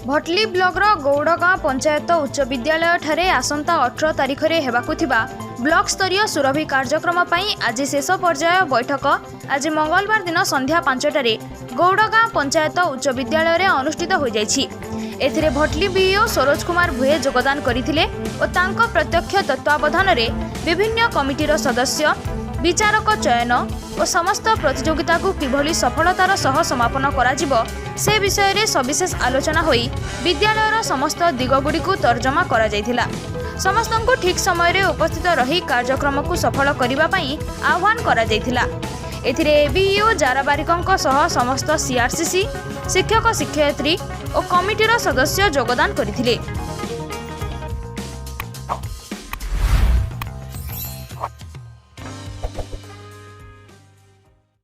Bhatli block गौड़गाँ panchayat उच्च विद्यालय ठारे आसंता 18 तारिख में हेबाकु थिबा ब्लॉक स्तरीय सुरभि कार्यक्रम पई आज शेष पर्याय बैठक आज मंगलवार दिन संध्या 5टारे गौड़गाँ पंचायत उच्च विद्यालय में अनुष्ठित हो जाइछि। एथिरे भटली बीओ सरोज कुमार भुए योगदान करथिले और तांको प्रत्यक्ष तत्वावधान रे विभिन्न कमिटीर सदस्य विचारक चयन और समस्त प्रतियोगिता को किभली सफलतार सह समापन कराजिबो से विषय रे सविशेष आलोचना होई विद्यालयर समस्त दिगगुड़ी को तर्जमा करा जायथिला। समस्त को ठीक समय रे उपस्थित रही कार्यक्रम को सफल करिबा पई आह्वान करा जायथिला। एथिरे बीईओ जाराबारिकंक सह समस्त सीआरसीसी शिक्षक शिक्षयित्री और कमिटीर सदस्य योगदान करथिले।